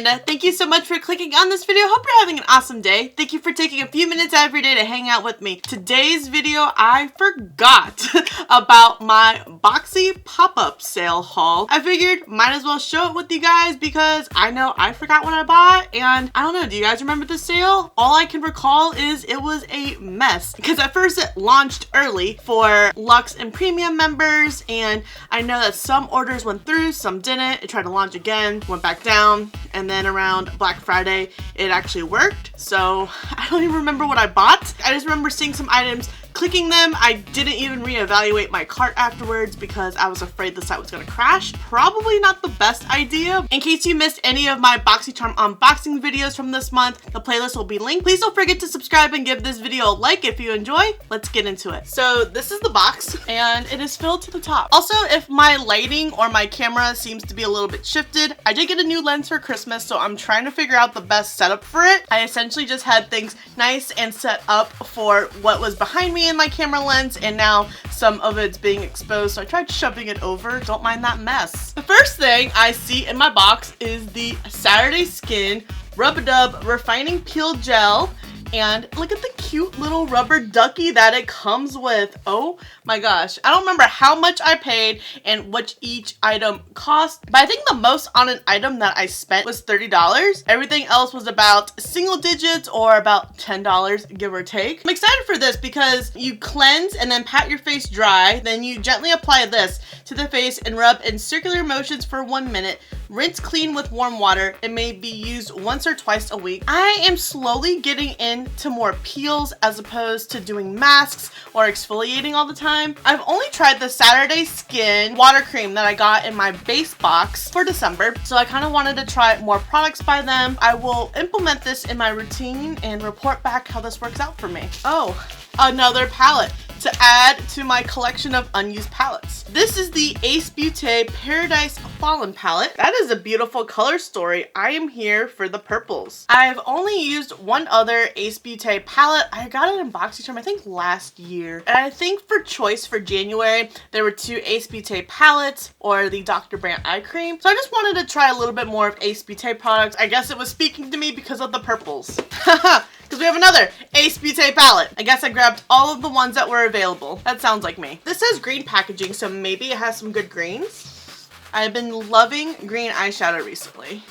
Amanda. Thank you so much for clicking on this video. Hope you're having an awesome day. Thank you for taking a few minutes out of your day to hang out with me. Today's video, I forgot about my Boxy pop-up sale haul. I figured might as well show it with you guys because I know I forgot what I bought, and I don't know, do you guys remember the sale? All I can recall is it was a mess because at first it launched early for Luxe and Premium members, and I know that some orders went through, some didn't. It tried to launch again, went back down, and then around Black Friday it actually worked. So I don't even remember what I bought. I just remember seeing some items, clicking them. I didn't even reevaluate my cart afterwards because I was afraid the site was gonna crash. Probably not the best idea. In case you missed any of my BOXYCHARM unboxing videos from this month, the playlist will be linked. Please don't forget to subscribe and give this video a like if you enjoy. Let's get into it. So this is the box and it is filled to the top. Also, if my lighting or my camera seems to be a little bit shifted, I did get a new lens for Christmas, so I'm trying to figure out the best setup for it. I essentially just had things nice and set up for what was behind me in my camera lens, and now some of it's being exposed, so I tried shoving it over. Don't mind that mess. The first thing I see in my box is the Saturday Skin Rub-A-Dub Refining Peel Gel. And look at the cute little rubber ducky that it comes with. Oh my gosh. I don't remember how much I paid and what each item cost, but I think the most on an item that I spent was $30. Everything else was about single digits or about $10, give or take. I'm excited for this because you cleanse and then pat your face dry. Then you gently apply this to the face and rub in circular motions for 1 minute. Rinse clean with warm water. It may be used once or twice a week. I am slowly getting into more peels as opposed to doing masks or exfoliating all the time. I've only tried the Saturday Skin water cream that I got in my base box for December, so I kind of wanted to try more products by them. I will implement this in my routine and report back how this works out for me. Oh, another palette to add to my collection of unused palettes. This is the Ace Beauté Paradise Fallen palette. That is a beautiful color story. I am here for the purples. I've only used one other Ace Beauté palette. I got it in BOXYCHARM, I think last year. And I think for choice for January, there were two Ace Beauté palettes or the Dr. Brandt eye cream. So I just wanted to try a little bit more of Ace Beauté products. I guess it was speaking to me because of the purples. Haha. Because we have another Ace Beauté palette. I guess I grabbed all of the ones that were available. That sounds like me. This says green packaging, so maybe it has some good greens. I've been loving green eyeshadow recently.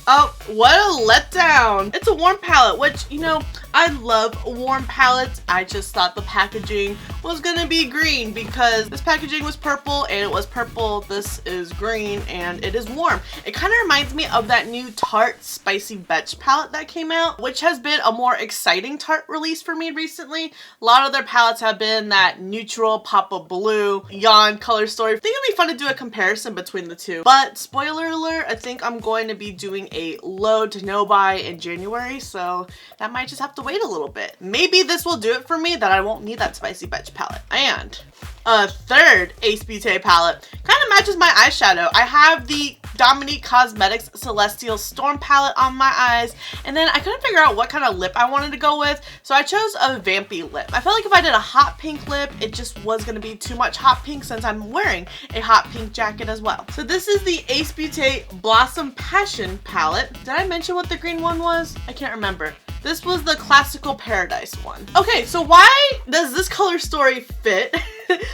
Oh, what a letdown. It's a warm palette, which, you know, I love warm palettes. I just thought the packaging was gonna be green because this packaging was purple and it was purple. This is green and it is warm. It kind of reminds me of that new Tarte Spicy Betch palette that came out, which has been a more exciting Tarte release for me recently. A lot of their palettes have been that neutral pop of blue, yawn color story. I think it'd be fun to do a comparison between the two. But spoiler alert, I think I'm going to be doing a low to no buy in January, so that might just have to wait a little bit. Maybe this will do it for me that I won't need that Spicy Betch palette. And a third Ace Beauté palette kind of matches my eyeshadow. I have the Dominique Cosmetics Celestial Storm palette on my eyes, and then I couldn't figure out what kind of lip I wanted to go with, so I chose a vampy lip. I felt like if I did a hot pink lip, it just was going to be too much hot pink since I'm wearing a hot pink jacket as well. So this is the Ace Beauté Blossom Passion palette. Did I mention what the green one was? I can't remember. This was the Classical Paradise one. Okay, so why does this color story fit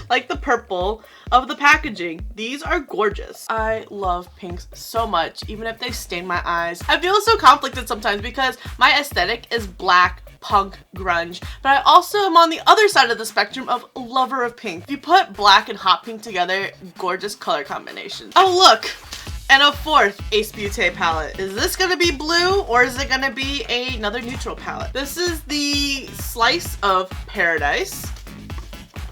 like the purple of the packaging? These are gorgeous. I love pinks so much, even if they stain my eyes. I feel so conflicted sometimes because my aesthetic is black, punk, grunge, but I also am on the other side of the spectrum of lover of pink. If you put black and hot pink together, gorgeous color combination. Oh look! And a fourth Ace Beauté palette. Is this gonna be blue or is it gonna be another neutral palette? This is the Slice of Paradise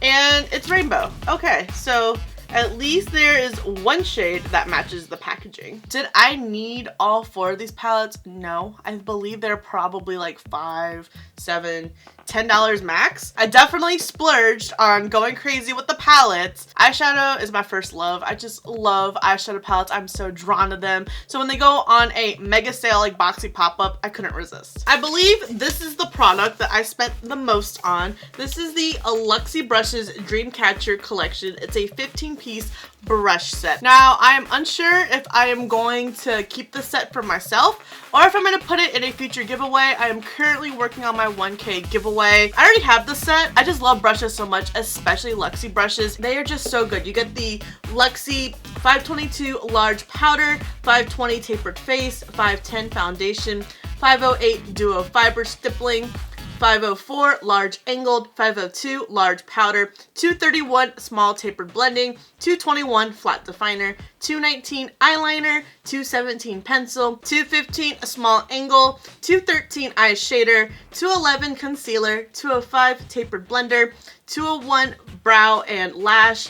and it's rainbow. Okay, so at least there is one shade that matches the packaging. Did I need all four of these palettes? No. I believe they're probably like $5, $7, $10 max. I definitely splurged on going crazy with the palettes. Eyeshadow is my first love. I just love eyeshadow palettes. I'm so drawn to them. So when they go on a mega sale like Boxy Pop-Up, I couldn't resist. I believe this is the product that I spent the most on. This is the Luxe Brushes Dreamcatcher collection. It's a 15 2-piece brush set. Now, I am unsure if I am going to keep the set for myself or if I'm going to put it in a future giveaway. I am currently working on my 1K giveaway. I already have the set. I just love brushes so much, especially Luxie brushes. They are just so good. You get the Luxie 522 large powder, 520 tapered face, 510 foundation, 508 duo fiber stippling, 504 large angled, 502 large powder, 231 small tapered blending, 221 flat definer, 219 eyeliner, 217 pencil, 215 small angle, 213 eye shader, 211 concealer, 205 tapered blender, 201 brow and lash,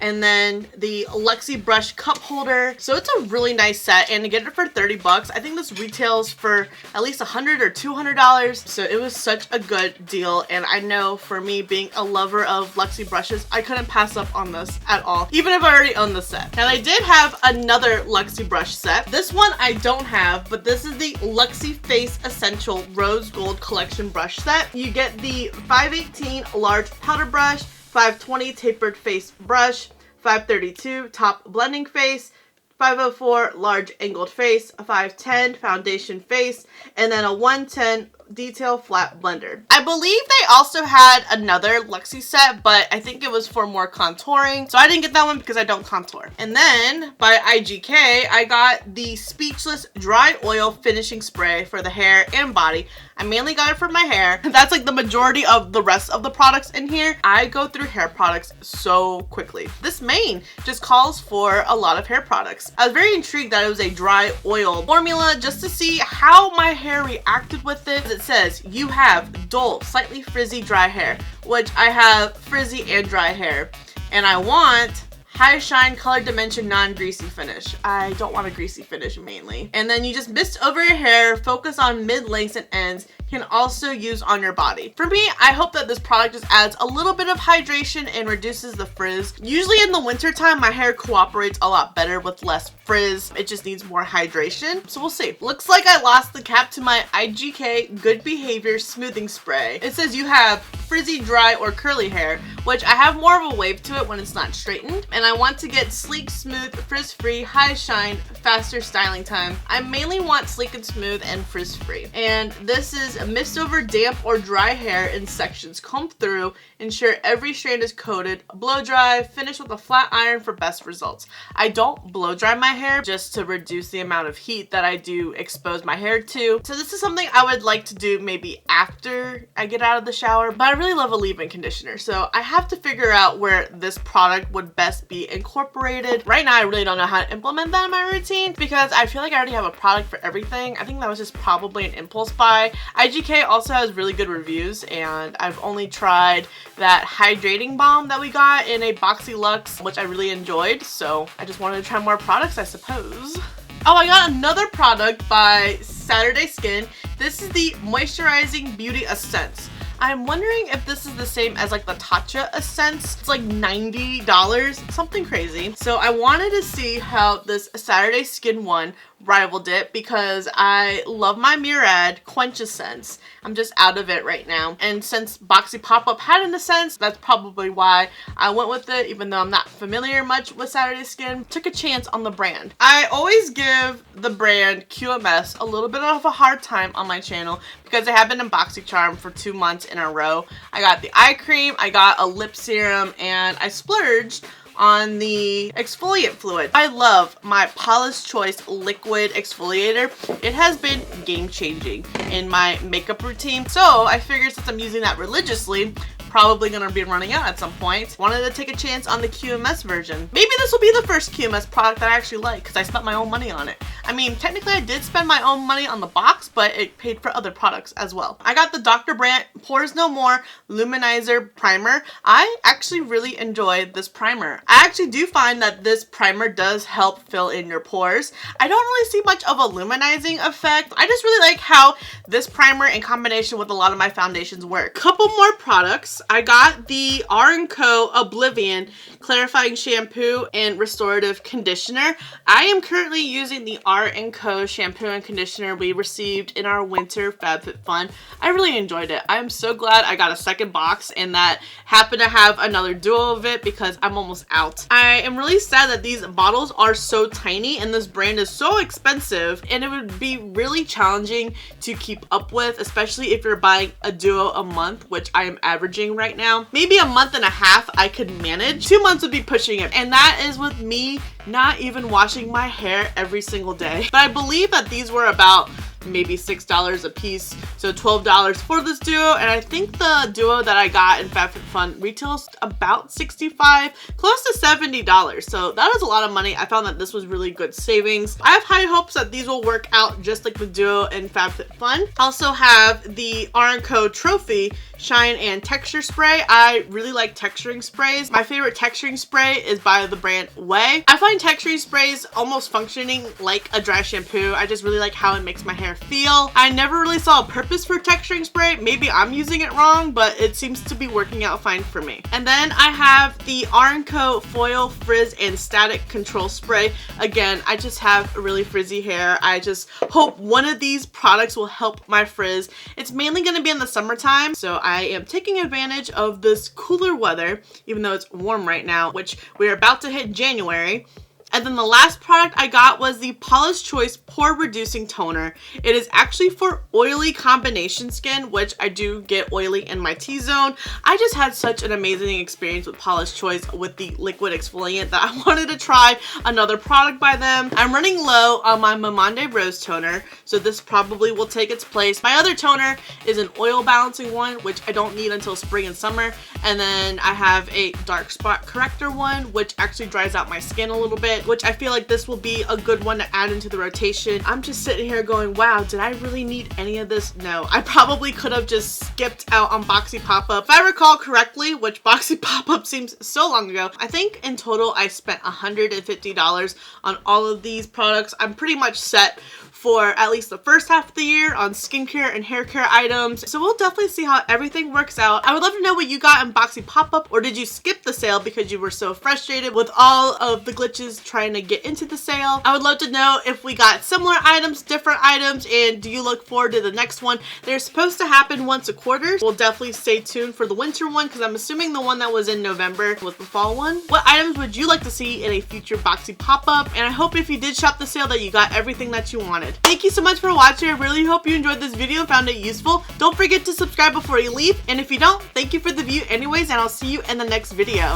and then the Luxie brush cup holder. So it's a really nice set, and to get it for 30 bucks, I think this retails for at least $100 or $200. So it was such a good deal, and I know for me being a lover of Luxie brushes, I couldn't pass up on this at all, even if I already owned the set. Now they did have another Luxie brush set. This one I don't have, but this is the Luxie Face Essential Rose Gold Collection brush set. You get the 518 large powder brush, 520 tapered face brush, 532 top blending face, 504 large angled face, a 510 foundation face, and then a 110 detail flat blender. I believe they also had another Luxie set, but I think it was for more contouring, so I didn't get that one because I don't contour. And then by IGK, I got the Speechless Dry Oil Finishing Spray for the hair and body. I mainly got it for my hair. That's like the majority of the rest of the products in here. I go through hair products so quickly. This main just calls for a lot of hair products. I was very intrigued that it was a dry oil formula just to see how my hair reacted with it. It says you have dull, slightly frizzy dry hair, which I have frizzy and dry hair, and I want high shine, color dimension, non-greasy finish. I don't want a greasy finish mainly. And then you just mist over your hair, focus on mid lengths and ends. Can also use on your body. For me, I hope that this product just adds a little bit of hydration and reduces the frizz. Usually in the winter time, my hair cooperates a lot better with less frizz. It just needs more hydration. So we'll see. Looks like I lost the cap to my IGK Good Behavior Smoothing Spray. It says you have frizzy, dry, or curly hair, which I have more of a wave to it when it's not straightened. And I want to get sleek, smooth, frizz-free, high shine, faster styling time. I mainly want sleek and smooth and frizz-free. And this is mist over damp or dry hair in sections. Comb through, ensure every strand is coated, blow dry, finish with a flat iron for best results. I don't blow dry my hair just to reduce the amount of heat that I do expose my hair to. So this is something I would like to do maybe after I get out of the shower, but I really love a leave-in conditioner. So I have to figure out where this product would best be incorporated. Right now, I really don't know how to implement that in my routine because I feel like I already have a product for everything. I think that was just probably an impulse buy. IGK also has really good reviews, and I've only tried that hydrating balm that we got in a BOXYLUX, which I really enjoyed, so I just wanted to try more products, I suppose. Oh, I got another product by Saturday Skin. This is the Moisturizing Beauty Essence. I'm wondering if this is the same as like the Tatcha Essence. It's like $90, something crazy. So I wanted to see how this Saturday Skin one rivaled it because I love my Murad Quench Essence. I'm just out of it right now. And since BOXYPOP had an Essence, that's probably why I went with it, even though I'm not familiar much with Saturday Skin. Took a chance on the brand. I always give the brand QMS a little bit of a hard time on my channel because I have been in BOXYCHARM for 2 months in a row. I got the eye cream, I got a lip serum, and I splurged on the exfoliant fluid. I love my Paula's Choice liquid exfoliator. It has been game-changing in my makeup routine. So I figured since I'm using that religiously, probably gonna be running out at some point, wanted to take a chance on the QMS version. Maybe this will be the first QMS product that I actually like because I spent my own money on it. I mean, technically I did spend my own money on the box, but it paid for other products as well. I got the Dr. Brandt Pores No More Luminizer Primer. I actually really enjoyed this primer. I actually do find that this primer does help fill in your pores. I don't really see much of a luminizing effect. I just really like how this primer in combination with a lot of my foundations work. Couple more products. box, I got the R&Co Oblivion Clarifying Shampoo and Restorative Conditioner. I am currently using the R&Co shampoo and conditioner we received in our winter FabFitFun. I really enjoyed it. I'm so glad I got a second box and that happened to have another duo of it because I'm almost out. I am really sad that these bottles are so tiny and this brand is so expensive, and it would be really challenging to keep up with, especially if you're buying a duo a month, which I am averaging right now. Maybe a month and a half I could manage. 2 months would be pushing it, and that is with me not even washing my hair every single day. But I believe that these were about maybe $6 a piece, so $12 for this duo, and I think the duo that I got in FabFitFun retails about $65, close to $70, so that is a lot of money. I found that this was really good savings. I have high hopes that these will work out just like the duo in FabFitFun. Also have the R&Co Trophy Shine and Texture Spray. I really like texturing sprays. My favorite texturing spray is by the brand Way. I find texturing sprays almost functioning like a dry shampoo. I just really like how it makes my hair feel. I never really saw a purpose for texturing spray. Maybe I'm using it wrong, but it seems to be working out fine for me. And then I have the R&Co Foil Frizz and Static Control Spray. Again, I just have really frizzy hair. I just hope one of these products will help my frizz. It's mainly going to be in the summertime, so I am taking advantage of this cooler weather, even though it's warm right now, which we're about to hit January. And then the last product I got was the Paula's Choice Pore Reducing Toner. It is actually for oily combination skin, which I do get oily in my T-zone. I just had such an amazing experience with Paula's Choice with the liquid exfoliant that I wanted to try another product by them. I'm running low on my Mamande Rose Toner, so this probably will take its place. My other toner is an oil balancing one, which I don't need until spring and summer. And then I have a dark spot corrector one, which actually dries out my skin a little bit, which I feel like this will be a good one to add into the rotation. I'm just sitting here going, wow, did I really need any of this? No, I probably could have just skipped out on BOXYPOP. If I recall correctly, which BOXYPOP seems so long ago, I think in total I spent $150 on all of these products. I'm pretty much set for at least the first half of the year on skincare and hair care items. So we'll definitely see how everything works out. I would love to know what you got in BOXYPOP, or did you skip the sale because you were so frustrated with all of the glitches trying to get into the sale? I would love to know if we got similar items, different items, and do you look forward to the next one? They're supposed to happen once a quarter. We'll definitely stay tuned for the winter one because I'm assuming the one that was in November was the fall one. What items would you like to see in a future BOXYPOP? And I hope if you did shop the sale that you got everything that you wanted. Thank you so much for watching. I really hope you enjoyed this video and found it useful. Don't forget to subscribe before you leave, and if you don't, thank you for the view anyways, and I'll see you in the next video.